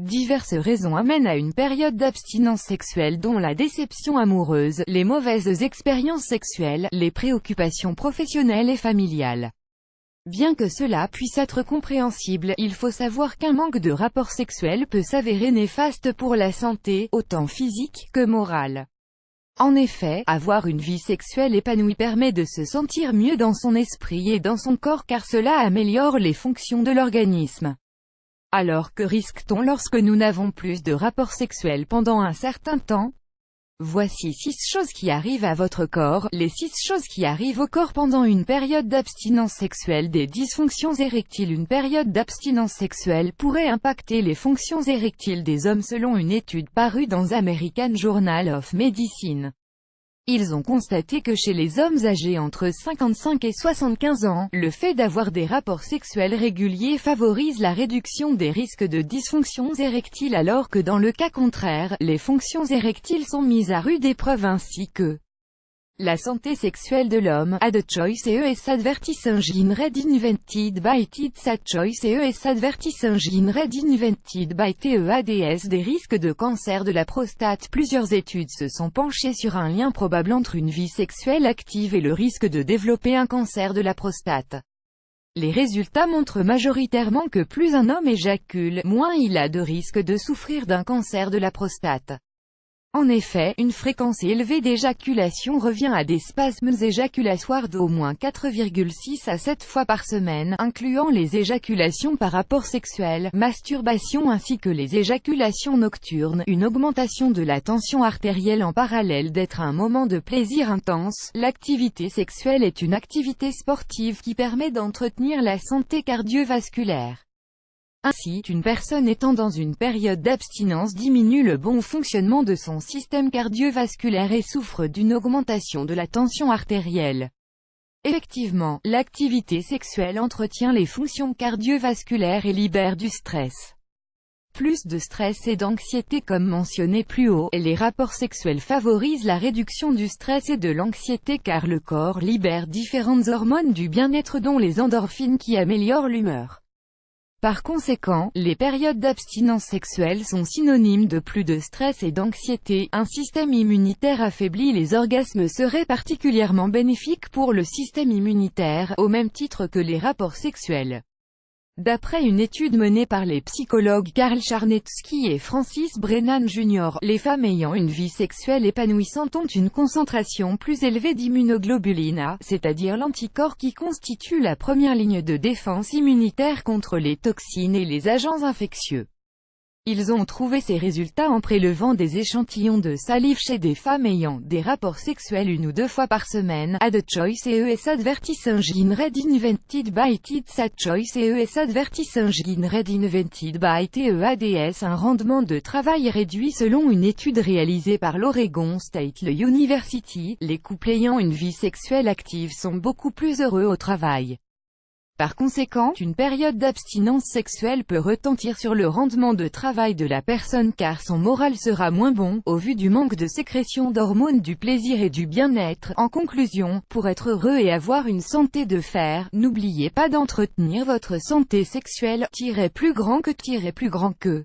Diverses raisons amènent à une période d'abstinence sexuelle dont la déception amoureuse, les mauvaises expériences sexuelles, les préoccupations professionnelles et familiales. Bien que cela puisse être compréhensible, il faut savoir qu'un manque de rapport sexuel peut s'avérer néfaste pour la santé, autant physique que morale. En effet, avoir une vie sexuelle épanouie permet de se sentir mieux dans son esprit et dans son corps car cela améliore les fonctions de l'organisme. Alors que risque-t-on lorsque nous n'avons plus de rapports sexuels pendant un certain temps? Voici 6 choses qui arrivent à votre corps, les 6 choses qui arrivent au corps pendant une période d'abstinence sexuelle. Des dysfonctions érectiles. Une période d'abstinence sexuelle pourrait impacter les fonctions érectiles des hommes selon une étude parue dans American Journal of Medicine. Ils ont constaté que chez les hommes âgés entre 55 et 75 ans, le fait d'avoir des rapports sexuels réguliers favorise la réduction des risques de dysfonctions érectiles alors que dans le cas contraire, les fonctions érectiles sont mises à rude épreuve ainsi que la santé sexuelle de l'homme. Ad choice ES advertising read invented by TEDS. Ad choice ES advertising read invented by TEADS. Des risques de cancer de la prostate. Plusieurs études se sont penchées sur un lien probable entre une vie sexuelle active et le risque de développer un cancer de la prostate. Les résultats montrent majoritairement que plus un homme éjacule, moins il a de risques de souffrir d'un cancer de la prostate. En effet, une fréquence élevée d'éjaculation revient à des spasmes éjaculatoires d'au moins 4,6 à 7 fois par semaine, incluant les éjaculations par rapport sexuel, masturbation ainsi que les éjaculations nocturnes. Une augmentation de la tension artérielle en parallèle d'être un moment de plaisir intense. L'activité sexuelle est une activité sportive qui permet d'entretenir la santé cardiovasculaire. Ainsi, une personne étant dans une période d'abstinence diminue le bon fonctionnement de son système cardiovasculaire et souffre d'une augmentation de la tension artérielle. Effectivement, l'activité sexuelle entretient les fonctions cardiovasculaires et libère du stress. Plus de stress et d'anxiété comme mentionné plus haut, et les rapports sexuels favorisent la réduction du stress et de l'anxiété car le corps libère différentes hormones du bien-être dont les endorphines qui améliorent l'humeur. Par conséquent, les périodes d'abstinence sexuelle sont synonymes de plus de stress et d'anxiété. Un système immunitaire affaibli. Les orgasmes seraient particulièrement bénéfiques pour le système immunitaire, au même titre que les rapports sexuels. D'après une étude menée par les psychologues Karl Charnetsky et Francis Brennan Jr., les femmes ayant une vie sexuelle épanouissante ont une concentration plus élevée d'immunoglobulines A, c'est-à-dire l'anticorps qui constitue la première ligne de défense immunitaire contre les toxines et les agents infectieux. Ils ont trouvé ces résultats en prélevant des échantillons de salive chez des femmes ayant des rapports sexuels 1 ou 2 fois par semaine. Ad choice ES advertising read invented by TEDS. Ad choice ES advertising read invented by TEADS. Un rendement de travail réduit selon une étude réalisée par l'Oregon State University. Les couples ayant une vie sexuelle active sont beaucoup plus heureux au travail. Par conséquent, une période d'abstinence sexuelle peut retentir sur le rendement de travail de la personne car son moral sera moins bon, au vu du manque de sécrétion d'hormones du plaisir et du bien-être. En conclusion, pour être heureux et avoir une santé de fer, n'oubliez pas d'entretenir votre santé sexuelle, plus grand que